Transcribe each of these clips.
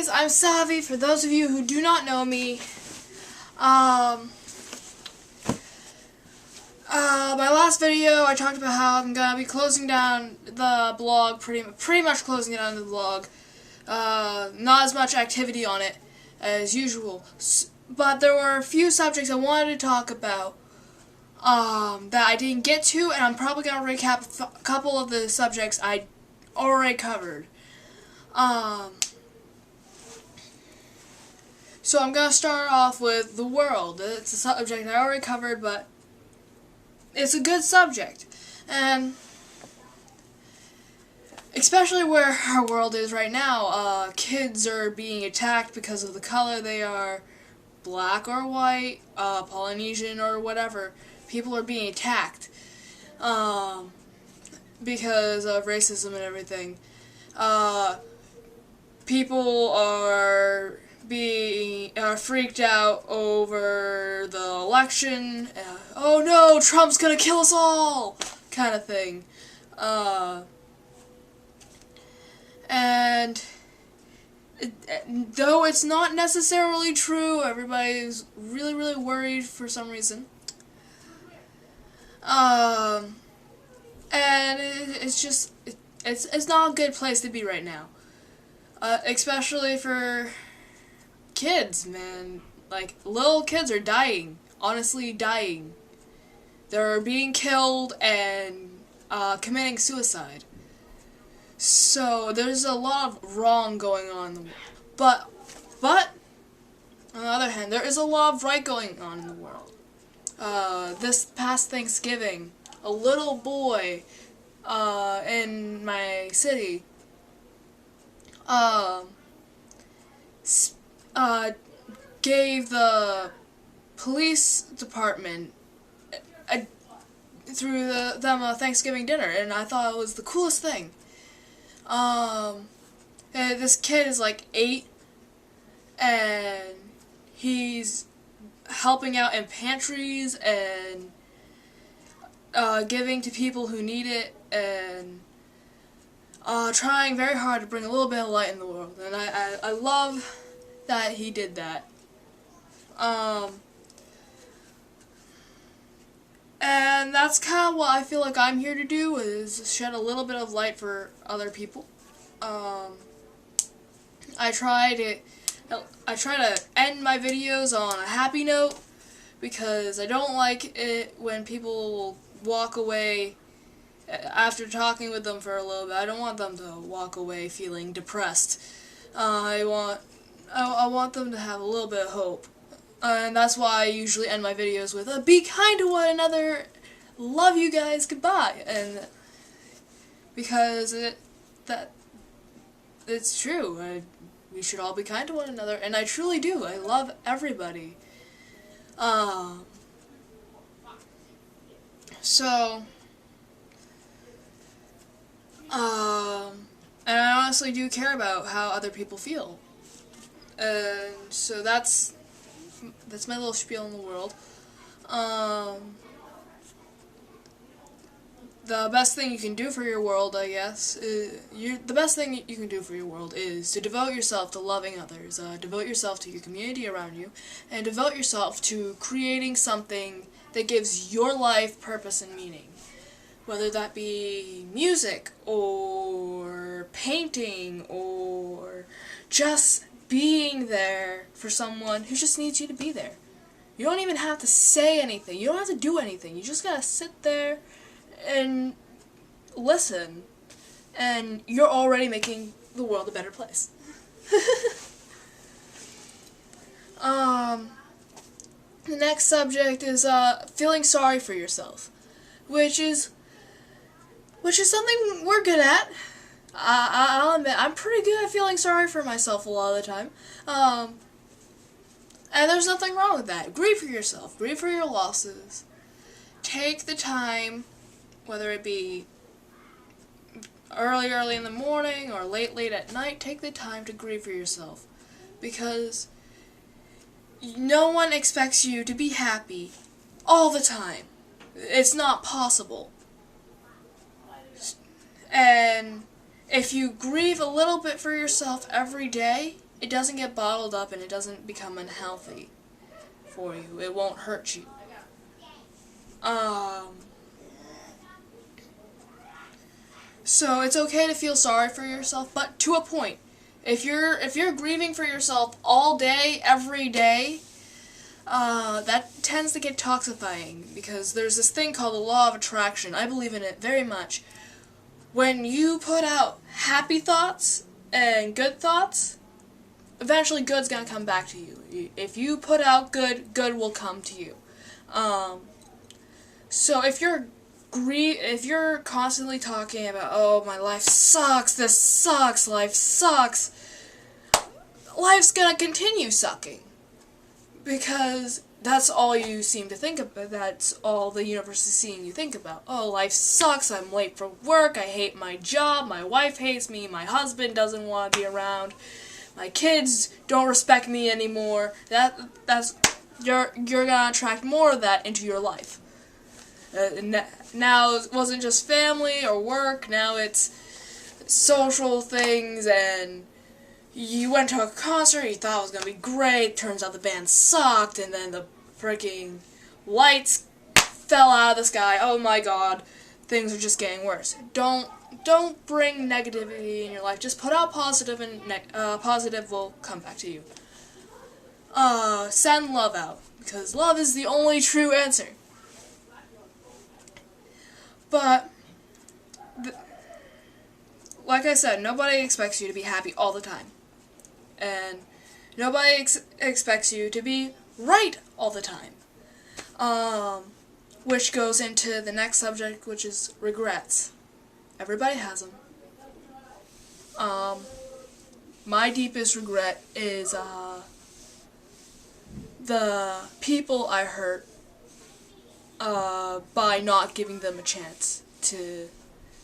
guys, I'm Savvy. For those of you who do not know me, my last video I talked about how I'm gonna be closing down the blog, pretty much closing down the blog. Not as much activity on it as usual, but there were a few subjects I wanted to talk about that I didn't get to, and I'm probably gonna recap a couple of the subjects I already covered. So I'm going to start off with the world. It's a subject I already covered, but it's a good subject. And especially where our world is right now, kids are being attacked because of the color they are, black or white, Polynesian or whatever. People are being attacked because of racism and everything. People are freaked out over the election. Oh no, Trump's gonna kill us all, kind of thing. And though it's not necessarily true, everybody's really worried for some reason. And it's not a good place to be right now. Especially for kids, man. Like, little kids are dying. Honestly, dying. They're being killed and committing suicide. So, there's a lot of wrong going on in the world. But, on the other hand, there is a lot of right going on in the world. This past Thanksgiving, a little boy in my city gave the police department through them a Thanksgiving dinner, and I thought it was the coolest thing. This kid is like 8, and he's helping out in pantries and giving to people who need it, and trying very hard to bring a little bit of light in the world, and I love that he did that. And that's kind of what I feel like I'm here to do, is shed a little bit of light for other people. I try to end my videos on a happy note, because I don't like it when people walk away after talking with them for a little bit. I don't want them to walk away feeling depressed. I want them to have a little bit of hope. And that's why I usually end my videos with be kind to one another, love you guys, goodbye. And because it's true. We should all be kind to one another, and I truly do. I love everybody. And I honestly do care about how other people feel. And so that's my little spiel in the world. The best thing you can do for your world, I guess, the best thing you can do for your world is to devote yourself to loving others, devote yourself to your community around you, and devote yourself to creating something that gives your life purpose and meaning. Whether that be music, or painting, or just being there for someone who just needs you to be there. You don't even have to say anything. You don't have to do anything. You just gotta sit there and listen, and you're already making the world a better place. The next subject is feeling sorry for yourself, which is something we're good at. I'll admit, I'm pretty good at feeling sorry for myself a lot of the time. And there's nothing wrong with that. Grieve for yourself. Grieve for your losses. Take the time, whether it be early in the morning or late at night, take the time to grieve for yourself. Because no one expects you to be happy all the time. It's not possible. And if you grieve a little bit for yourself every day, it doesn't get bottled up and it doesn't become unhealthy for you. It won't hurt you. So it's okay to feel sorry for yourself, but to a point. If you're grieving for yourself all day, every day, that tends to get toxifying, because there's this thing called the law of attraction. I believe in it very much. When you put out happy thoughts and good thoughts, eventually good's gonna come back to you. If you put out good, good will come to you. So if you're constantly talking about, oh, my life sucks, this sucks, life sucks, life's gonna continue sucking. Because that's all you seem to think about. That's all the universe is seeing you think about. Oh, life sucks, I'm late for work, I hate my job, my wife hates me, my husband doesn't want to be around, my kids don't respect me anymore. You're gonna attract more of that into your life. Now it wasn't just family or work, now it's social things, and you went to a concert, you thought it was going to be great, turns out the band sucked, and then the freaking lights fell out of the sky. Oh my god, things are just getting worse. Don't bring negativity in your life, just put out positive, and positive will come back to you. Send love out, because love is the only true answer. But, like I said, nobody expects you to be happy all the time. And nobody expects you to be right all the time. Which goes into the next subject, which is regrets. Everybody has them. My deepest regret is the people I hurt by not giving them a chance to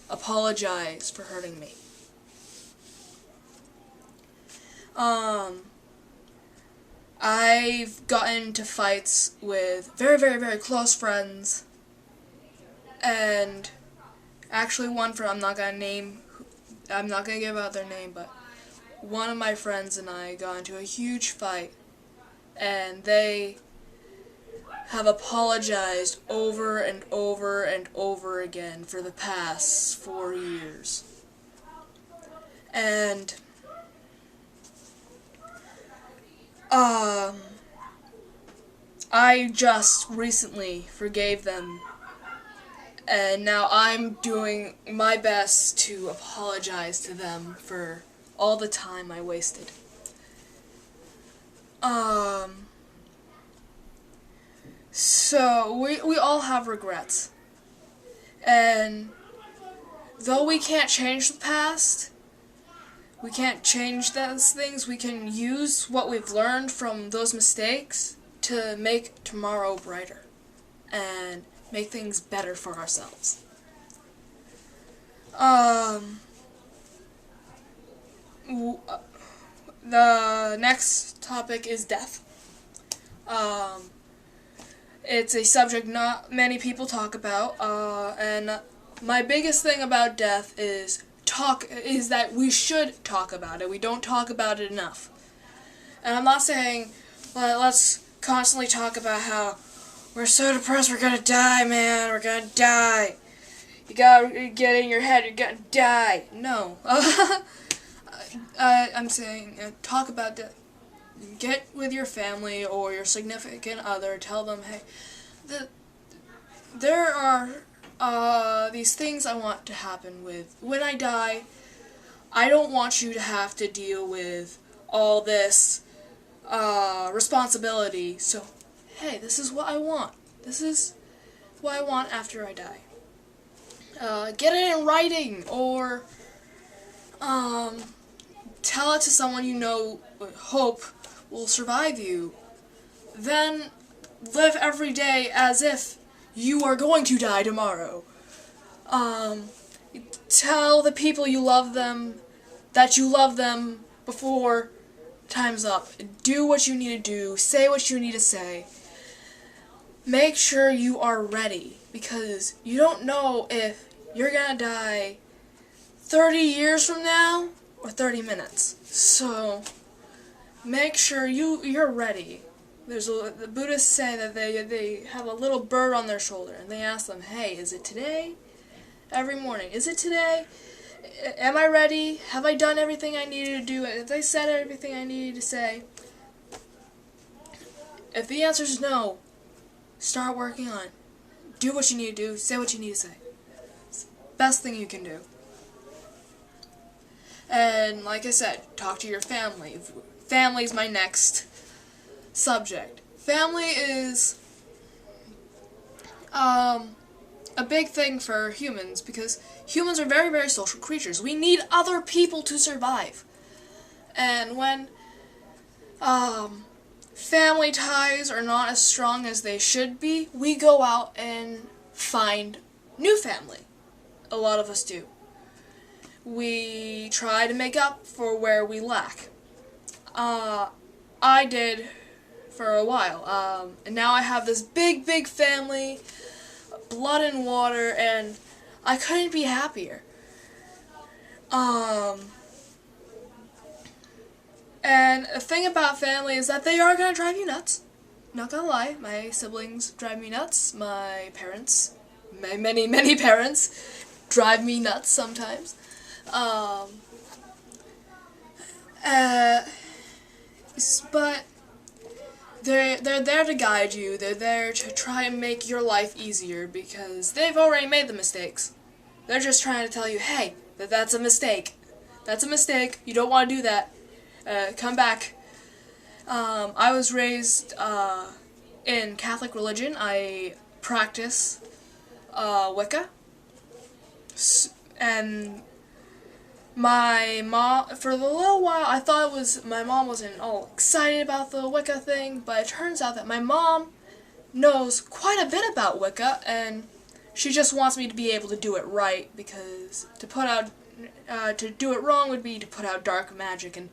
apologize for hurting me. I've gotten into fights with very, very, very close friends, and actually one friend, I'm not gonna give out their name, but one of my friends and I got into a huge fight, and they have apologized over and over and over again for the past 4 years. And I just recently forgave them, and now I'm doing my best to apologize to them for all the time I wasted. So, we all have regrets. And though we can't change the past, we can't change those things, we can use what we've learned from those mistakes to make tomorrow brighter and make things better for ourselves. The next topic is death. It's a subject not many people talk about, and my biggest thing about death is that we should talk about it. We don't talk about it enough. And I'm not saying, let's constantly talk about how we're so depressed, we're gonna die, man, we're gonna die. You gotta get in your head, you're gonna die. No. I'm saying, talk about death. Get with your family or your significant other, tell them, hey, there are these things I want to happen with. When I die, I don't want you to have to deal with all this responsibility, so, hey, this is what I want. This is what I want after I die. Get it in writing, or tell it to someone you know, hope will survive you. Then live every day as if you are going to die tomorrow. Tell the people you love them that you love them before time's up. Do what you need to do. Say what you need to say. Make sure you are ready, because you don't know if you're gonna die 30 years from now or 30 minutes. So, make sure you're ready. The Buddhists say that they have a little bird on their shoulder, and they ask them, hey, is it today? Every morning, is it today? Am I ready? Have I done everything I needed to do? Have I said everything I needed to say? If the answer is no, start working on it. Do what you need to do. Say what you need to say. It's the best thing you can do. And like I said, talk to your family. Family is my next subject. Family is a big thing for humans because humans are very, very social creatures. We need other people to survive. And when family ties are not as strong as they should be, we go out and find new family. A lot of us do. We try to make up for where we lack. I did for a while, and now I have this big, big family, blood and water, and I couldn't be happier. And a thing about family is that they are going to drive you nuts. Not gonna lie, my siblings drive me nuts. My parents, my many, many parents, drive me nuts sometimes. But they're there to guide you. They're there to try and make your life easier because they've already made the mistakes. They're just trying to tell you, hey, that's a mistake. That's a mistake. You don't want to do that. Come back. I was raised in Catholic religion. I practice Wicca. And my mom, for a little while, I thought my mom wasn't all excited about the Wicca thing, but it turns out that my mom knows quite a bit about Wicca, and she just wants me to be able to do it right, because to do it wrong would be to put out dark magic, and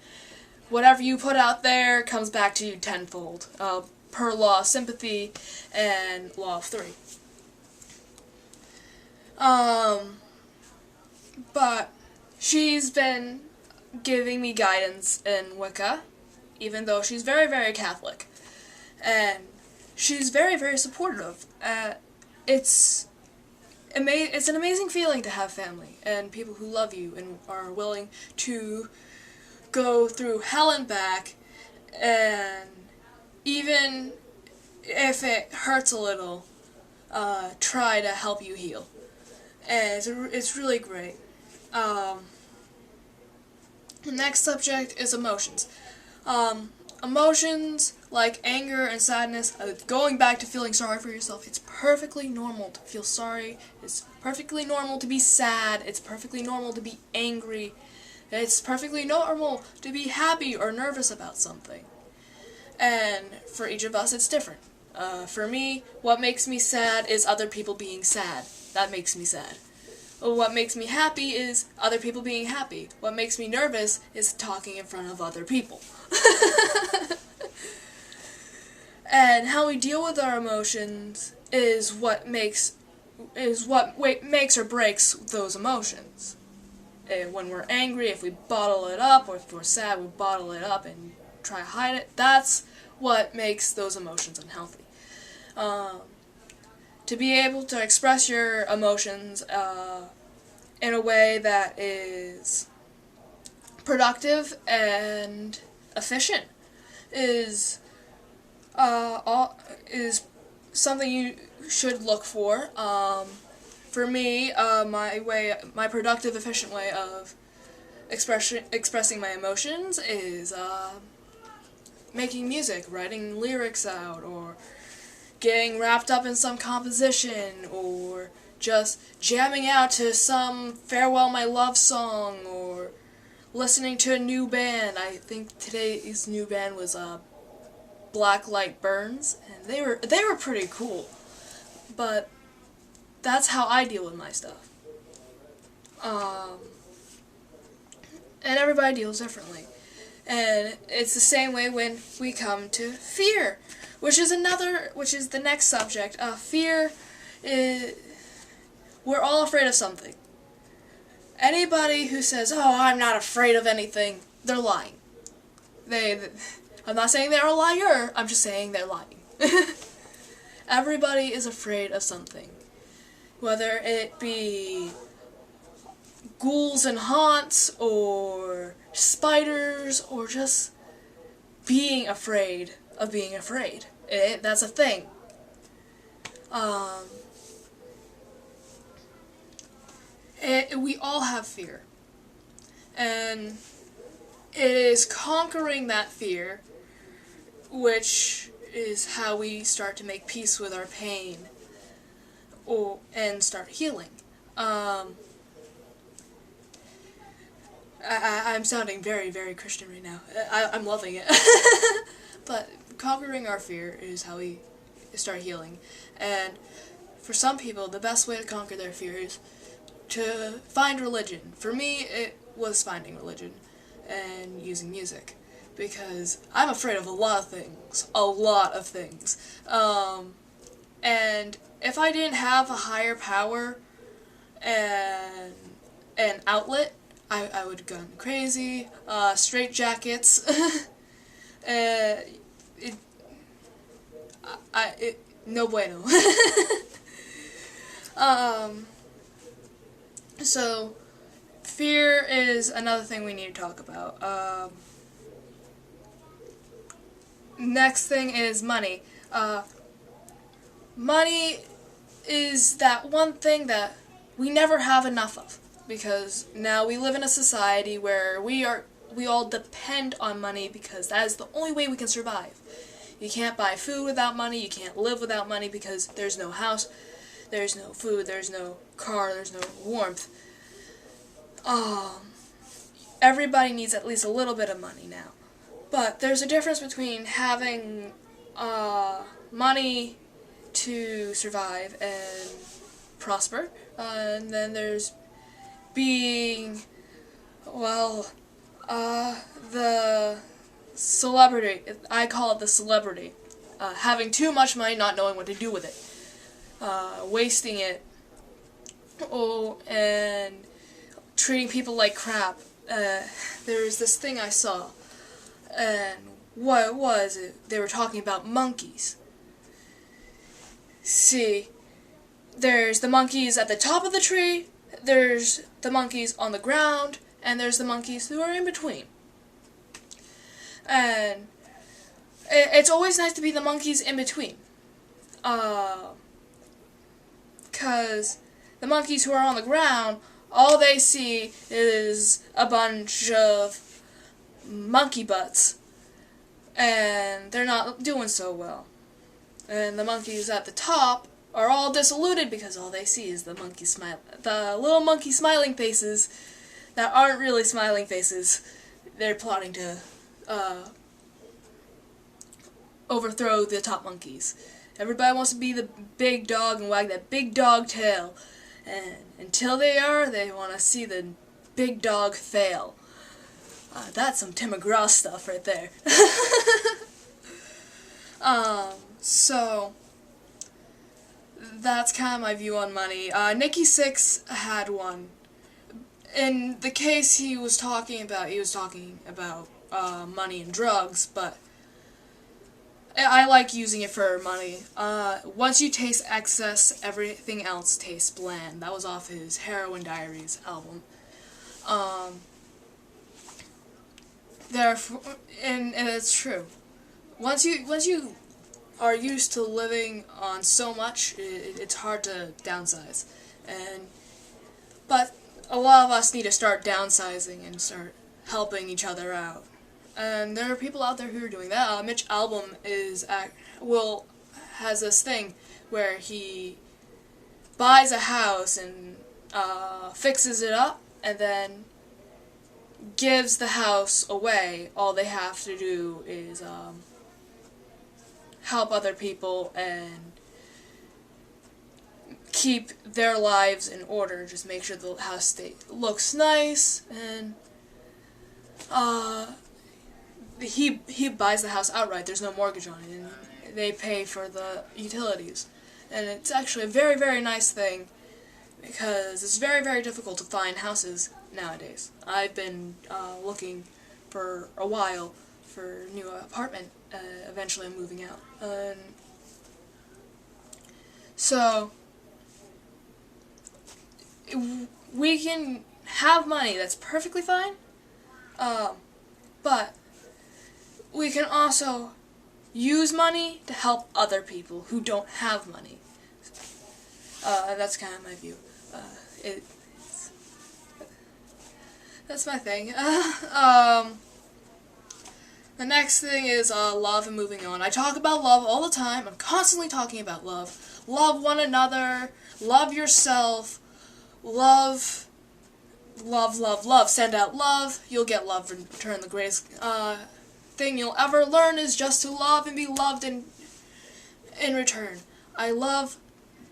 whatever you put out there comes back to you tenfold, per law of sympathy and law of three. But she's been giving me guidance in Wicca, even though she's very, very Catholic. And she's very, very supportive. It's an amazing feeling to have family and people who love you and are willing to go through hell and back, and even if it hurts a little, try to help you heal. And it's really great. The next subject is emotions. Emotions like anger and sadness, going back to feeling sorry for yourself, it's perfectly normal to feel sorry, it's perfectly normal to be sad, it's perfectly normal to be angry, it's perfectly normal to be happy or nervous about something. And for each of us, it's different. For me, what makes me sad is other people being sad. That makes me sad. What makes me happy is other people being happy. What makes me nervous is talking in front of other people. And how we deal with our emotions is what makes or breaks those emotions. When we're angry, if we bottle it up, or if we're sad, we bottle it up and try to hide it. That's what makes those emotions unhealthy. To be able to express your emotions in a way that is productive and efficient is something you should look for. For me, my productive, efficient way of expressing my emotions is making music, writing lyrics out, or getting wrapped up in some composition, or just jamming out to some Farewell My Love song, or listening to a new band. I think today's new band was Black Light Burns, and they were pretty cool. But that's how I deal with my stuff. And everybody deals differently. And it's the same way when we come to fear, which is the next subject. Fear is, we're all afraid of something. Anybody who says, "Oh, I'm not afraid of anything," they're lying. I'm not saying they're a liar, I'm just saying they're lying. Everybody is afraid of something. Whether it be ghouls and haunts, or spiders, or just being afraid of being afraid. That's a thing. We all have fear. And it is conquering that fear, which is how we start to make peace with our pain, and start healing. I'm sounding very, very Christian right now. I'm loving it. But conquering our fear is how we start healing. And for some people, the best way to conquer their fear is to find religion. For me, it was finding religion and using music. Because I'm afraid of a lot of things. A lot of things. And if I didn't have a higher power and an outlet, I would have gone crazy. Straight jackets. No bueno. So, fear is another thing we need to talk about. Next thing is money. Money is that one thing that we never have enough of. Because now we live in a society where we all depend on money because that is the only way we can survive. You can't buy food without money, you can't live without money because there's no house, there's no food, there's no car, there's no warmth. Everybody needs at least a little bit of money now. But there's a difference between having money to survive and prosper, and then there's being, well, the celebrity. I call it the celebrity. Having too much money, not knowing what to do with it. Wasting it. And treating people like crap. There's this thing I saw, and what was it? They were talking about monkeys. See, there's the monkeys at the top of the tree, there's the monkeys on the ground, and there's the monkeys who are in between. And it's always nice to be the monkeys in between. Because the monkeys who are on the ground, all they see is a bunch of monkey butts. And they're not doing so well. And the monkeys at the top are all disillusioned because all they see is the little monkey smiling faces that aren't really smiling faces. They're plotting to overthrow the top monkeys. Everybody wants to be the big dog and wag that big dog tail. And until they want to see the big dog fail. That's some Tim McGraw stuff right there. So that's kind of my view on money. Nikki Sixx had one. In the case he was talking about money and drugs, but I like using it for money. Once you taste excess, everything else tastes bland. That was off his Heroin Diaries album. Therefore, and it's true. Once you are used to living on so much, it's hard to downsize. But a lot of us need to start downsizing and start helping each other out. And there are people out there who are doing that. Mitch Albom has this thing where he buys a house and fixes it up and then gives the house away. All they have to do is help other people and keep their lives in order. Just make sure the house looks nice, and he buys the house outright. There's no mortgage on it, and they pay for the utilities. And it's actually a very, very nice thing because it's very, very difficult to find houses nowadays. I've been looking for a while for a new apartment. Eventually I'm moving out. So, we can have money, that's perfectly fine, but we can also use money to help other people who don't have money. That's kind of my view. That's my thing. The next thing is love and moving on. I talk about love all the time. I'm constantly talking about love. Love one another. Love yourself. Love. Send out love. You'll get love in return. The greatest thing you'll ever learn is just to love and be loved in return. I love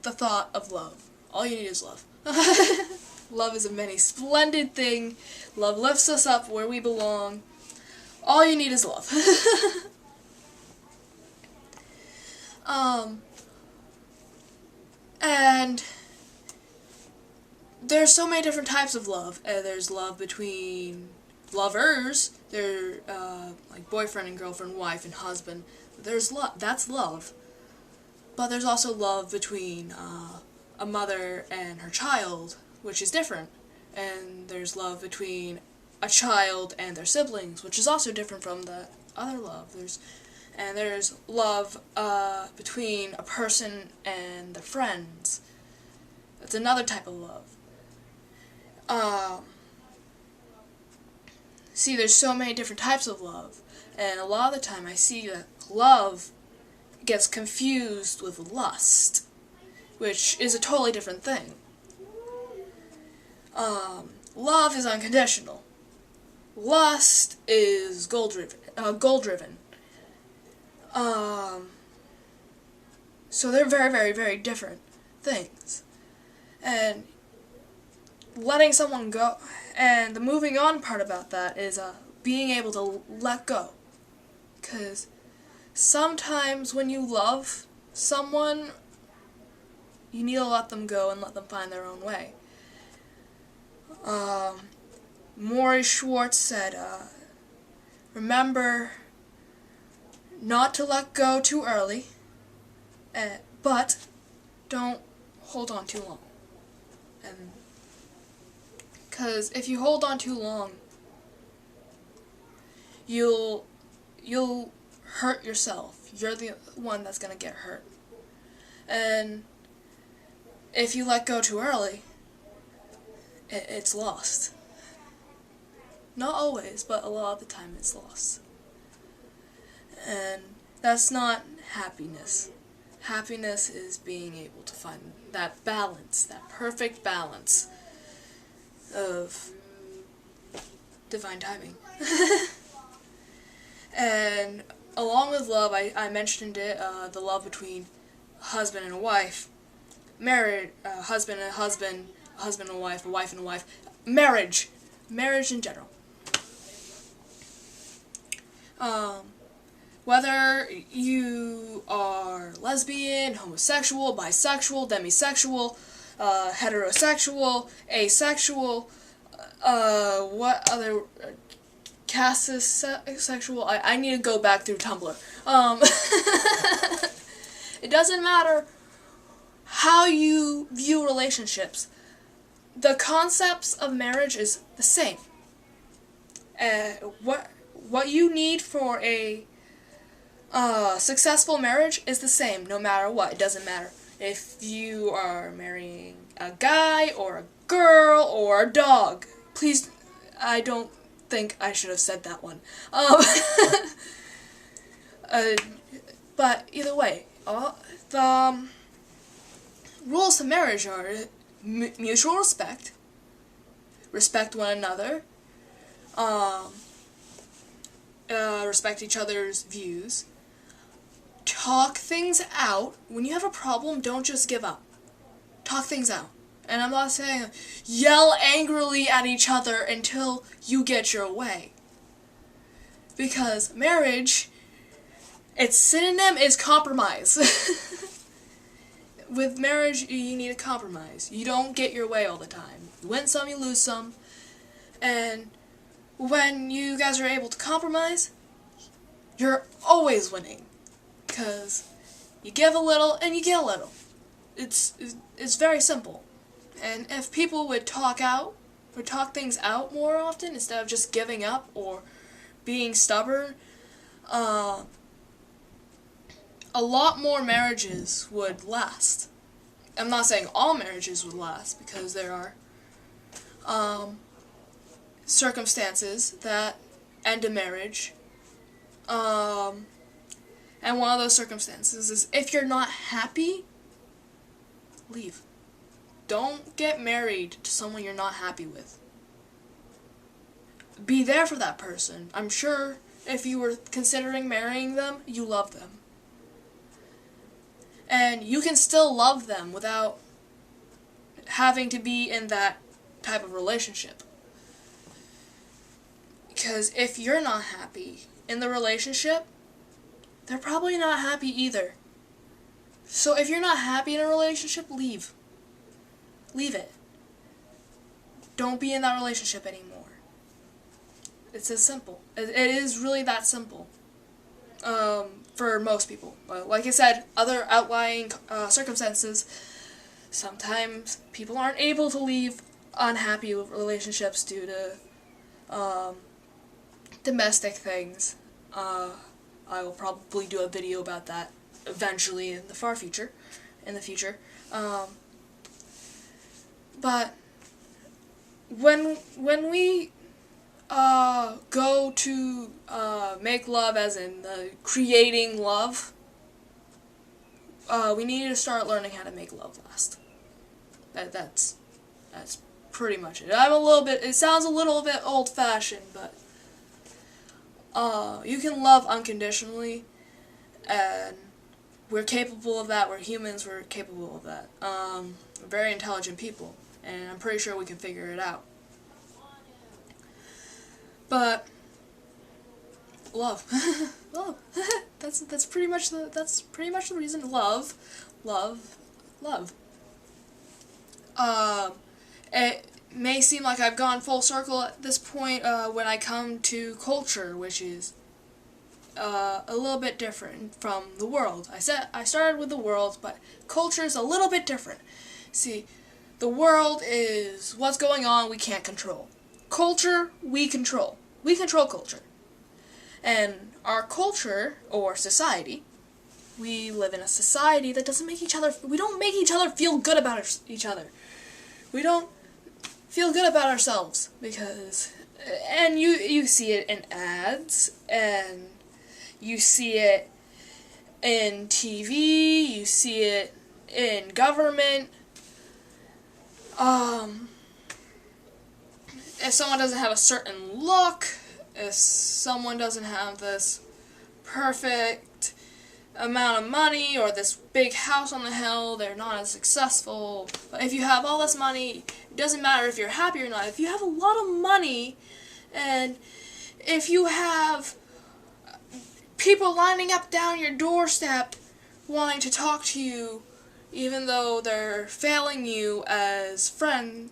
the thought of love. All you need is love. Love is a many splendid thing. Love lifts us up where we belong. All you need is love. And there's so many different types of love. There's love between lovers. They're like boyfriend and girlfriend, wife and husband. There's love. That's love. But there's also love between a mother and her child, which is different. And there's love between a child and their siblings, which is also different from the other love. There's love between a person and their friends. That's another type of love. See, there's so many different types of love, and a lot of the time I see that love gets confused with lust, which is a totally different thing. Love is unconditional. Lust is goal-driven. So they're very, very, very different things. And letting someone go, and the moving on part about that is being able to let go. Because sometimes when you love someone, you need to let them go and let them find their own way. Maury Schwartz said, remember not to let go too early, but don't hold on too long. And because if you hold on too long, you'll hurt yourself. You're the one that's gonna get hurt. And if you let go too early, it's lost. Not always, but a lot of the time it's lost. And that's not happiness. Happiness is being able to find that balance, that perfect balance of divine timing. And along with love, I mentioned it, the love between a husband and a wife, married, husband and a husband and a wife and a wife, marriage in general. Whether you are lesbian, homosexual, bisexual, demisexual, heterosexual, asexual, what other, sexual, I need to go back through Tumblr. It doesn't matter how you view relationships. The concepts of marriage is the same. What you need for a successful marriage is the same, no matter what. It doesn't matter if you are marrying a guy or a girl or a dog. Please, I don't think I should have said that one. But either way, the rules of marriage are mutual respect, respect one another, respect each other's views, talk things out. When you have a problem, don't just give up. Talk things out. And I'm not saying yell angrily at each other until you get your way. Because marriage, its synonym is compromise. With marriage, you need a compromise. You don't get your way all the time. You win some, you lose some. And when you guys are able to compromise, You're always winning, because you give a little and you get a little. It's very simple. And if people would talk things out more often instead of just giving up or being stubborn, a lot more marriages would last. I'm not saying all marriages would last, because there are circumstances that end a marriage. And one of those circumstances is if you're not happy, leave. Don't get married to someone you're not happy with. Be there for that person. I'm sure if you were considering marrying them, you love them. And you can still love them without having to be in that type of relationship. Because if you're not happy in the relationship, they're probably not happy either. So if you're not happy in a relationship, leave. Leave it. Don't be in that relationship anymore. It's as simple. It is really that simple. For most people. Like I said, other outlying circumstances, sometimes people aren't able to leave unhappy relationships due to domestic things. I will probably do a video about that eventually in the far future. But when we go to make love, as in creating love, we need to start learning how to make love last. That's pretty much it. It sounds a little bit old-fashioned, but you can love unconditionally, and we're capable of that. We're humans, we're capable of that. We're very intelligent people, and I'm pretty sure we can figure it out. But love, love. that's pretty much the reason. Love. It may seem like I've gone full circle at this point when I come to culture, which is a little bit different from the world. I started with the world, but culture is a little bit different. See, the world is what's going on we can't control. Culture, we control. We control culture. And our culture, or society, we live in a society that doesn't make we don't make each other feel good about each other. We don't feel good about ourselves, because, and you see it in ads, and you see it in TV, you see it in government. If someone doesn't have a certain look, if someone doesn't have this perfect amount of money or this big house on the hill, they're not as successful. But if you have all this money, it doesn't matter if you're happy or not. If you have a lot of money, and if you have people lining up down your doorstep wanting to talk to you, even though they're failing you as friends,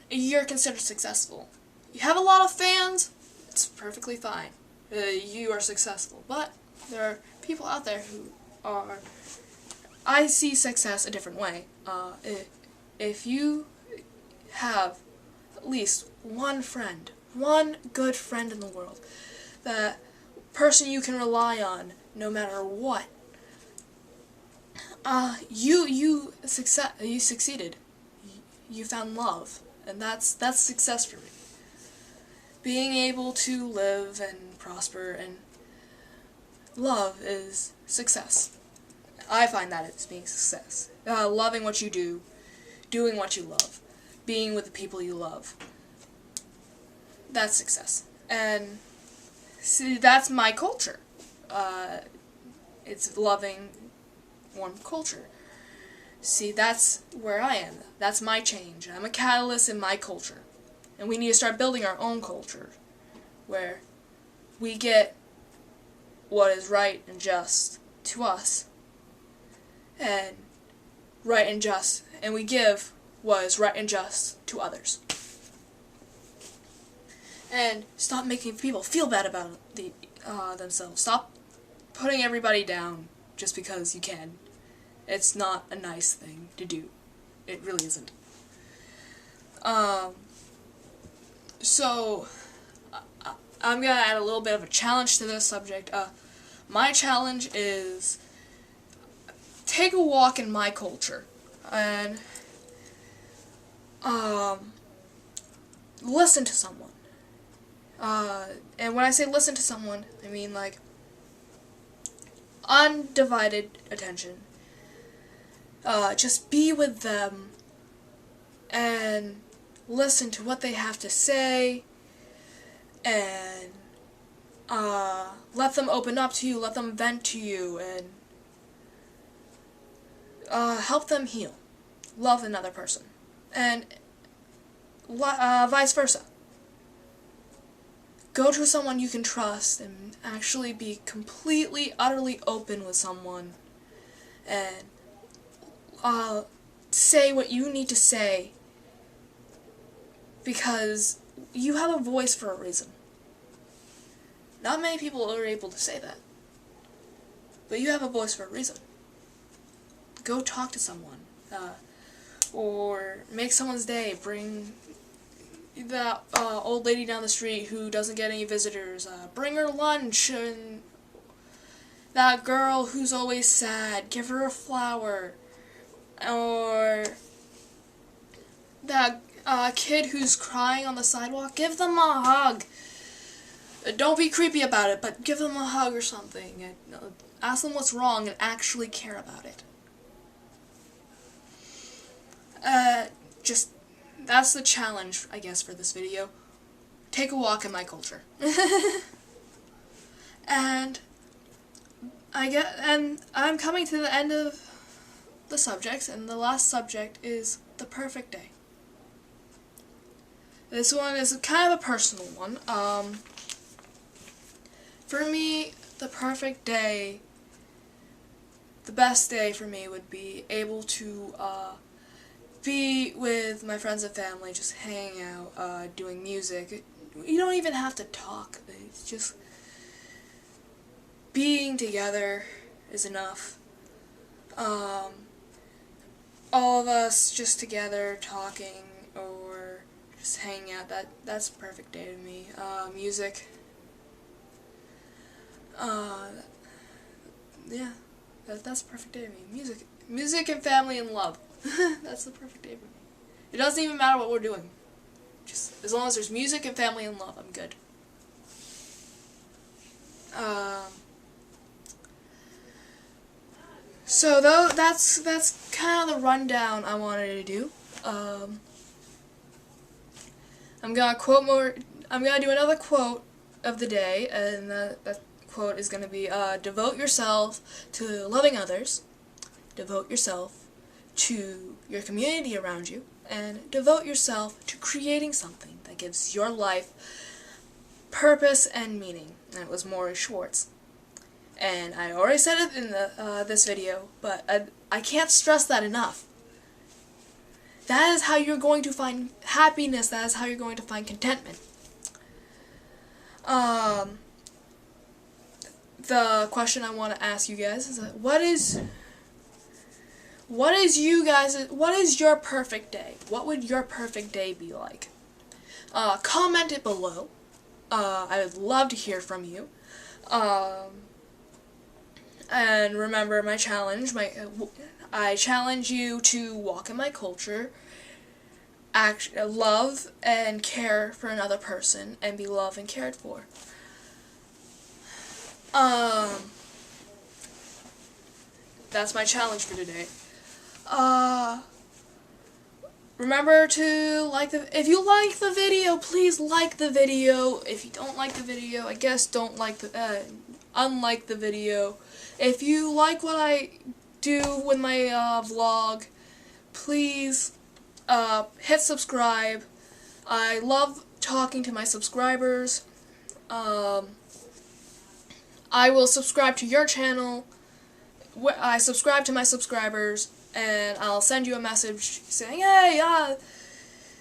you're considered successful. You have a lot of fans, it's perfectly fine. You are successful. But there are people out there who are... I see success a different way. If you have at least one friend, one good friend in the world, that person you can rely on no matter what, you succeeded. You found love, and that's success for me. Being able to live and prosper and love is success. I find that it's being success. Loving what you do, doing what you love, being with the people you love. That's success. And see, that's my culture. It's loving one culture. See, that's where I am. That's my change. I'm a catalyst in my culture. And we need to start building our own culture, where we get what is right and just to us, and right and just, and we give what is right and just to others. And stop making people feel bad about themselves. Stop putting everybody down just because you can. It's not a nice thing to do. It really isn't. So, I'm gonna add a little bit of a challenge to this subject. My challenge is take a walk in my culture and listen to someone. And when I say listen to someone, I mean like undivided attention. Just be with them and listen to what they have to say and let them open up to you, let them vent to you, and help them heal. Love another person. And vice versa. Go to someone you can trust and actually be completely, utterly open with someone and say what you need to say because you have a voice for a reason. Not many people are able to say that, but you have a voice for a reason. Go talk to someone, or make someone's day. Bring that old lady down the street who doesn't get any visitors. Bring her lunch, and that girl who's always sad, give her a flower. Or that kid who's crying on the sidewalk, give them a hug. Don't be creepy about it, but give them a hug or something. And, ask them what's wrong and actually care about it. That's the challenge, I guess, for this video. Take a walk in my culture. And I'm coming to the end of the subjects, and the last subject is the perfect day. This one is kind of a personal one. For me, the perfect day, the best day for me would be able to be with my friends and family, just hanging out, doing music. You don't even have to talk. It's just being together is enough. All of us just together talking or just hanging out, that's a perfect day to me. Music. Yeah, that's a perfect day to me. Music and family and love. That's the perfect day for me. It doesn't even matter what we're doing. Just as long as there's music and family and love, I'm good. So that's kind of the rundown I wanted to do. I'm gonna do another quote of the day, and that quote is gonna be devote yourself to loving others, devote yourself to your community around you, and devote yourself to creating something that gives your life purpose and meaning. And it was Morrie Schwartz. And I already said it in this video, but I can't stress that enough. That is how you're going to find happiness. That is how you're going to find contentment. The question I want to ask you guys is what is your perfect day? What would your perfect day be like? Comment it below. I would love to hear from you. And remember my challenge. I challenge you to walk in my culture, love and care for another person, and be loved and cared for. That's my challenge for today. Remember to if you like the video, please like the video. If you don't like the video, I guess don't like unlike the video. If you like what I do with my vlog, please hit subscribe. I love talking to my subscribers. I will subscribe to your channel. I subscribe to my subscribers, and I'll send you a message saying, hey,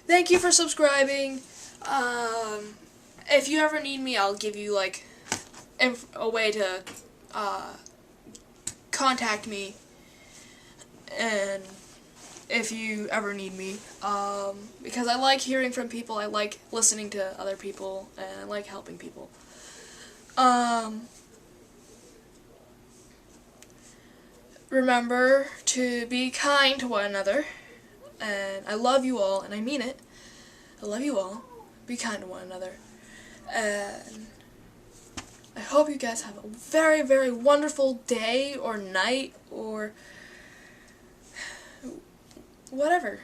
thank you for subscribing, if you ever need me, I'll give you like a way to contact me, and if you ever need me, because I like hearing from people, I like listening to other people, and I like helping people. Remember to be kind to one another, and I love you all, and I mean it. I love you all. Be kind to one another, and I hope you guys have a very, very wonderful day or night or whatever.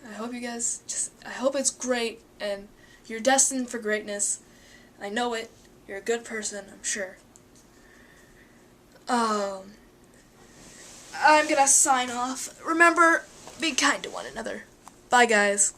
I hope you guys I hope it's great and you're destined for greatness. I know it. You're a good person, I'm sure. I'm gonna sign off. Remember, be kind to one another. Bye, guys.